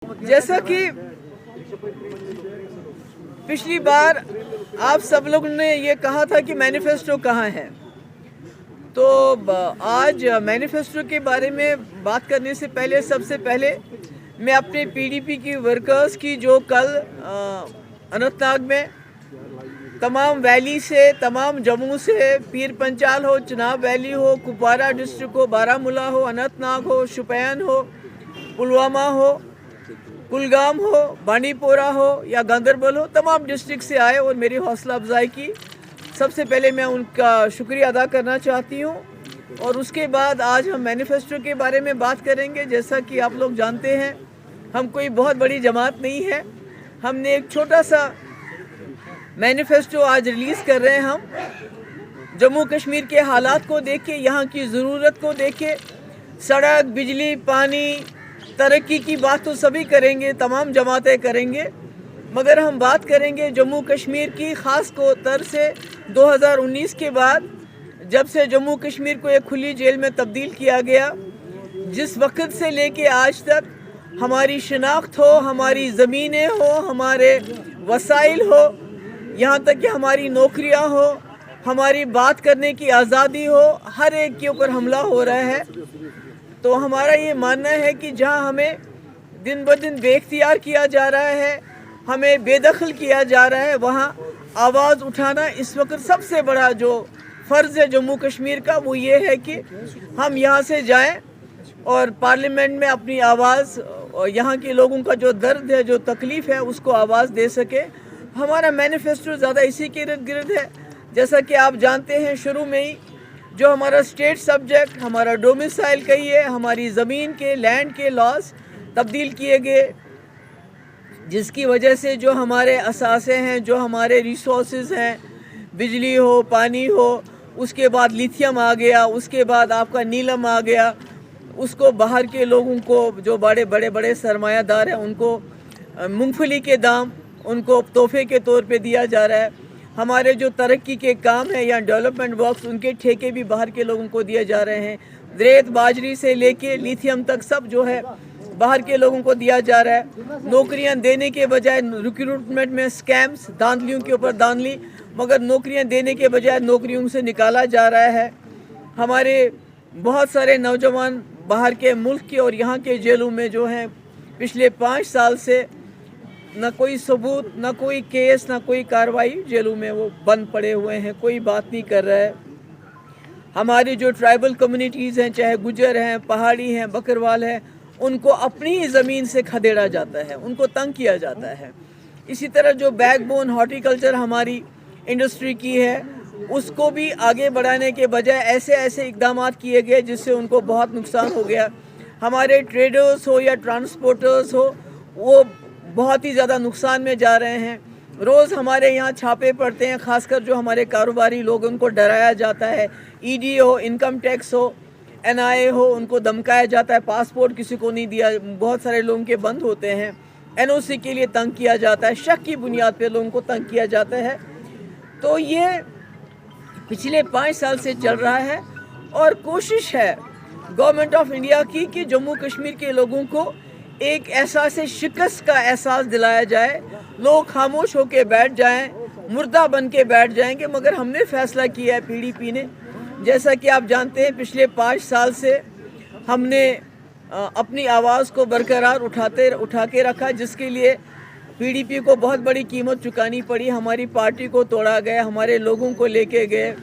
जैसा कि पिछली बार आप सब लोग ने ये कहा था कि मैनिफेस्टो कहाँ है, तो आज मैनिफेस्टो के बारे में बात करने से पहले सबसे पहले मैं अपने पीडीपी की वर्कर्स की जो कल अनंतनाग में तमाम वैली से, तमाम जम्मू से, पीर पंचाल हो, चिनाब वैली हो, कुपवारा डिस्ट्रिक्ट हो, बारामूला हो, अनंतनाग हो, शोपियान हो, पुलवामा हो, कुलगाम हो, बांडीपोरा हो या गांदरबल हो, तमाम डिस्ट्रिक्ट से आए और मेरी हौसला अफजाई की। सबसे पहले मैं उनका शुक्रिया अदा करना चाहती हूँ। और उसके बाद आज हम मैनिफेस्टो के बारे में बात करेंगे। जैसा कि आप लोग जानते हैं, हम कोई बहुत बड़ी जमात नहीं है। हमने एक छोटा सा मैनिफेस्टो आज रिलीज़ कर रहे हैं। हम जम्मू कश्मीर के हालात को देख के, यहाँ की ज़रूरत को देख के, सड़क, बिजली, पानी, तरक्की की बात तो सभी करेंगे, तमाम जमातें करेंगे, मगर हम बात करेंगे जम्मू कश्मीर की, ख़ास तौर से 2019 के बाद, जब से जम्मू कश्मीर को एक खुली जेल में तब्दील किया गया। जिस वक्त से लेके आज तक हमारी शिनाख्त हो, हमारी ज़मीनें हो, हमारे वसाइल हो, यहाँ तक कि हमारी नौकरियाँ हो, हमारी बात करने की आज़ादी हो, हर एक के ऊपर हमला हो रहा है। तो हमारा ये मानना है कि जहाँ हमें दिन ब दिन बेख्तियार किया जा रहा है, हमें बेदखल किया जा रहा है, वहाँ आवाज़ उठाना इस वक्त सबसे बड़ा जो फ़र्ज़ है जम्मू कश्मीर का, वो ये है कि हम यहाँ से जाएं और पार्लियामेंट में अपनी आवाज़ और यहाँ के लोगों का जो दर्द है, जो तकलीफ़ है, उसको आवाज़ दे सके। हमारा मैनिफेस्टो ज़्यादा इसी के इर्द गिर्द है। जैसा कि आप जानते हैं, शुरू में ही जो हमारा स्टेट सब्जेक्ट, हमारा डोमिसाइल कही है, हमारी ज़मीन के, लैंड के लॉस तब्दील किए गए, जिसकी वजह से जो हमारे असासे हैं, जो हमारे रिसोर्सेज हैं, बिजली हो, पानी हो, उसके बाद लिथियम आ गया, उसके बाद आपका नीलम आ गया, उसको बाहर के लोगों को, जो बड़े सरमायादार हैं, उनको मूंगफली के दाम उनको तोहफे के तौर पे दिया जा रहा है। हमारे जो तरक्की के काम हैं या डेवलपमेंट वर्क्स, उनके ठेके भी बाहर के लोगों को दिए जा रहे हैं। रेत, बाजरी से लेके लिथियम तक सब जो है बाहर के लोगों को दिया जा रहा है। नौकरियां देने के बजाय रिक्रूटमेंट में स्कैम्स, धांधलियों के ऊपर धांधली, मगर नौकरियां देने के बजाय नौकरियों से निकाला जा रहा है। हमारे बहुत सारे नौजवान बाहर के मुल्क के और यहाँ के जेलों में जो हैं, पिछले 5 साल से न कोई सबूत, न कोई केस, न कोई कार्रवाई, जेलों में वो बंद पड़े हुए हैं, कोई बात नहीं कर रहा है। हमारी जो ट्राइबल कम्युनिटीज़ हैं, चाहे गुजर हैं, पहाड़ी हैं, बकरवाल हैं, उनको अपनी ही ज़मीन से खदेड़ा जाता है, उनको तंग किया जाता है। इसी तरह जो बैकबोन हॉर्टिकल्चर हमारी इंडस्ट्री की है, उसको भी आगे बढ़ाने के बजाय ऐसे इकदाम किए गए जिससे उनको बहुत नुकसान हो गया। हमारे ट्रेडर्स हो या ट्रांसपोर्टर्स हो, वो बहुत ही ज़्यादा नुकसान में जा रहे हैं। रोज़ हमारे यहाँ छापे पड़ते हैं, खासकर जो हमारे कारोबारी लोग, उनको डराया जाता है। ईडी हो, इनकम टैक्स हो, एनआईए हो, उनको धमकाया जाता है, पासपोर्ट किसी को नहीं दिया, बहुत सारे लोगों के बंद होते हैं। एनओसी के लिए तंग किया जाता है, शक की बुनियाद पे लोगों को तंग किया जाता है। तो ये पिछले 5 साल से चल रहा है और कोशिश है गवर्नमेंट ऑफ इंडिया की कि जम्मू कश्मीर के लोगों को एक एहसास शिकस्त का एहसास दिलाया जाए। लोग खामोश होकर बैठ जाएं, मुर्दा बन के बैठ जाएंगे, मगर हमने फैसला किया है, पीडीपी ने, जैसा कि आप जानते हैं, पिछले 5 साल से हमने अपनी आवाज़ को बरकरार उठा के रखा, जिसके लिए पीडीपी को बहुत बड़ी कीमत चुकानी पड़ी। हमारी पार्टी को तोड़ा गया, हमारे लोगों को लेके गए,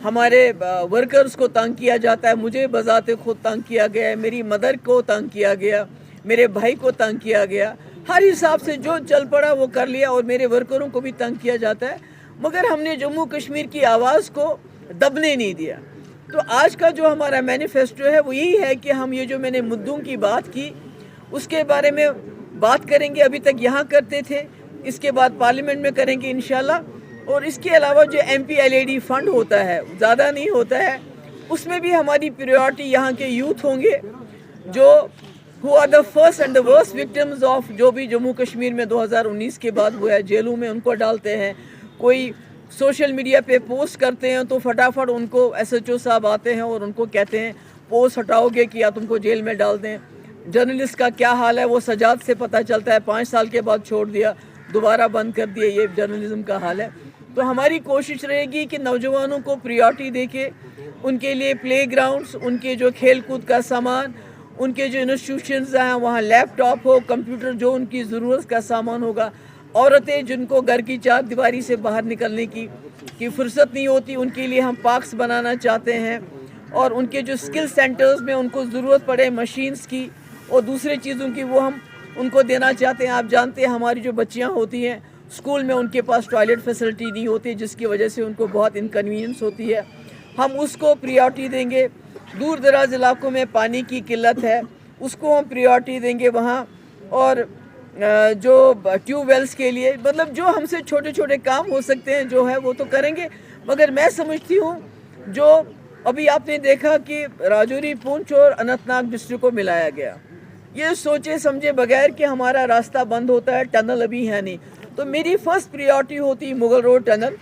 हमारे वर्कर्स को तंग किया जाता है, मुझे बजाते खुद तंग किया गया है, मेरी मदर को तंग किया गया, मेरे भाई को तंग किया गया। हर हिसाब से जो चल पड़ा वो कर लिया और मेरे वर्करों को भी तंग किया जाता है, मगर हमने जम्मू कश्मीर की आवाज़ को दबने नहीं दिया। तो आज का जो हमारा मैनिफेस्टो है वो यही है कि हम ये जो मैंने मुद्दों की बात की, उसके बारे में बात करेंगे। अभी तक यहाँ करते थे, इसके बाद पार्लियामेंट में करेंगे इंशाल्लाह। और इसके अलावा जो MPLAD फंड होता है, ज़्यादा नहीं होता है, उसमें भी हमारी प्रायोरिटी यहाँ के यूथ होंगे, जो who are the first and the worst victims of जो भी जम्मू कश्मीर में 2019 के बाद हुआ है, जेलों में उनको डालते हैं। कोई सोशल मीडिया पे पोस्ट करते हैं तो फटाफट उनको SHO साहब आते हैं और उनको कहते हैं पोस्ट हटाओगे कि या तुमको जेल में डाल दें। जर्नलिस्ट का क्या हाल है वो सजाद से पता चलता है, 5 साल के बाद छोड़ दिया, दोबारा बंद कर दिया, ये जर्नलिज्म का हाल है। तो हमारी कोशिश रहेगी कि नौजवानों को प्रियॉरिटी देके उनके लिए प्ले ग्राउंड्स, उनके जो खेल कूद का सामान, उनके जो इंस्टीट्यूशंस हैं वहाँ लैपटॉप हो, कंप्यूटर, जो उनकी ज़रूरत का सामान होगा। औरतें जिनको घर की चार दीवारी से बाहर निकलने की फुर्सत नहीं होती, उनके लिए हम पार्क्स बनाना चाहते हैं। और उनके जो स्किल सेंटर्स में उनको ज़रूरत पड़े मशीन्स की और दूसरे चीज़ों की, वो हम उनको देना चाहते हैं। आप जानते हैं हमारी जो बच्चियाँ होती हैं स्कूल में, उनके पास टॉयलेट फैसिलिटी नहीं होती, जिसकी वजह से उनको बहुत इनकन्वीनियंस होती है। हम उसको प्रियॉरिटी देंगे। दूर दराज इलाकों में पानी की किल्लत है, उसको हम प्रियॉरिटी देंगे वहाँ। और जो ट्यूबवेल्स के लिए, मतलब जो हमसे छोटे छोटे काम हो सकते हैं जो है वो तो करेंगे। मगर मैं समझती हूँ जो अभी आपने देखा कि राजौरी, पुंछ और अनंतनाग डिस्ट्रिक्ट को मिलाया गया, ये सोचे समझे बगैर कि हमारा रास्ता बंद होता है, टनल अभी है नहीं। तो मेरी फर्स्ट प्रियॉरिटी होती मुगल रोड टनल।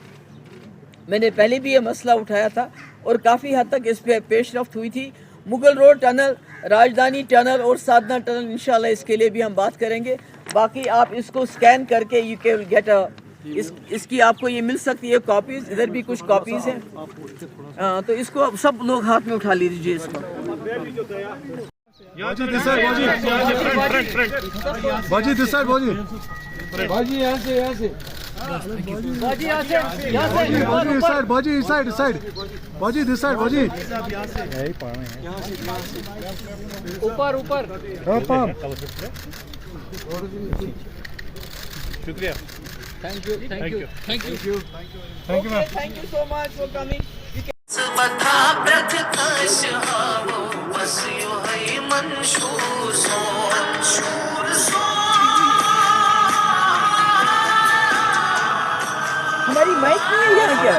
मैंने पहले भी ये मसला उठाया था और काफ़ी हद तक इस पर पेशरफ्त हुई थी। मुगल रोड टनल, राजधानी टनल और साधना टनल, इंशाल्लाह इसके लिए भी हम बात करेंगे। बाकी आप इसको स्कैन करके यू कैन गेट इसकी आपको ये मिल सकती है कॉपीज़, इधर भी कुछ कॉपीज़ हैं। तो इसको सब लोग हाथ में उठा लीजिए इसको। बाजी यहाँ से ऊपर शुक्रिया। Thank you Thank you so much for coming. हमारी माइक नहीं है यहाँ क्या?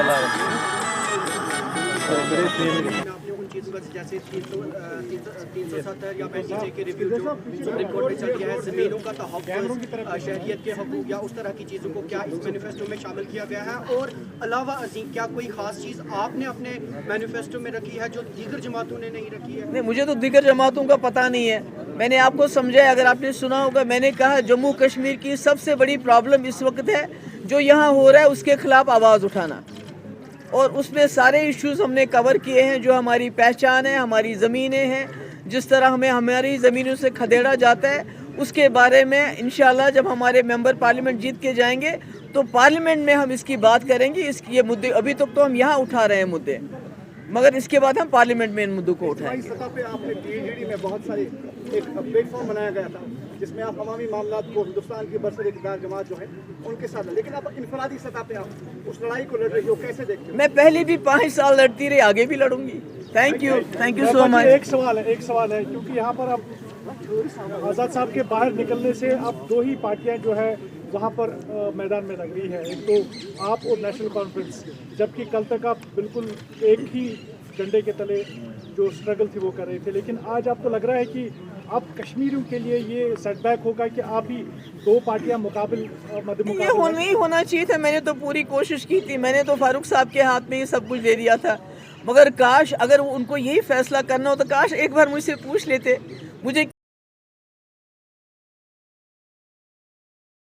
आपने उन चीज़ों का जैसे 370 या PCJ के रिव्यू जो सुप्रीम कोर्ट में चल गया है, ज़मीनों का तहफ़्फ़ुज़, शहरियत के हकूक़ या उस तरह की चीज़ों को क्या इस मैनिफेस्टो में शामिल किया गया है? और अलावा अज़ीम क्या कोई ख़ास चीज़ आपने अपने मैनिफेस्टो में रखी है जो दीगर जमातों ने नहीं रखी है? नहीं, मुझे तो दीगर जमातों का पता नहीं है। मैंने आपको समझाया, अगर आपने सुना होगा, मैंने कहा जम्मू कश्मीर की सबसे बड़ी प्रॉब्लम इस वक्त है जो यहाँ हो रहा है उसके खिलाफ आवाज़ उठाना। और उसमें सारे इश्यूज हमने कवर किए हैं, जो हमारी पहचान है, हमारी ज़मीनें हैं, जिस तरह हमें हमारी ज़मीनों से खदेड़ा जाता है, उसके बारे में इंशाल्लाह जब हमारे मेंबर पार्लियामेंट जीत के जाएंगे तो पार्लियामेंट में हम इसकी बात करेंगे। ये मुद्दे अभी तक तो हम यहाँ उठा रहे हैं मुद्दे, मगर इसके बाद हम पार्लियामेंट में इन मुद्दों को उठाएंगे। सतह पे आपने PNGD में बहुत सारे एक प्लेटफॉर्म बनाया गया था जिसमें आप अवामी मामलात को हिंदुस्तान की बरसर इक़्तिदार जमात जो है उनके साथ, लेकिन आप इनफरादी सतह पे आप उस लड़ाई को लड़ रही हो, कैसे देखते हो? मैं पहले भी 5 साल लड़ती रही, आगे भी लड़ूंगी। Thank you so much. एक सवाल है क्योंकि यहाँ पर अब आज़ाद साहब के बाहर निकलने से अब दो ही पार्टियाँ जो है वहाँ पर मैदान में लग रही है, एक तो आप और नेशनल कॉन्फ्रेंस, जबकि कल तक आप बिल्कुल एक ही झंडे के तले जो स्ट्रगल थी वो कर रहे थे। लेकिन आज आपको लग रहा है कि अब कश्मीरियों के लिए ये सेटबैक होगा कि आप ही दो पार्टियां मध्य मुकाबले नहीं होना चाहिए था। मैंने तो पूरी कोशिश की थी, मैंने तो फारूक साहब के हाथ में ही सब कुछ दे दिया था। मगर काश अगर उनको यही फैसला करना हो तो काश एक बार मुझसे पूछ लेते। मुझे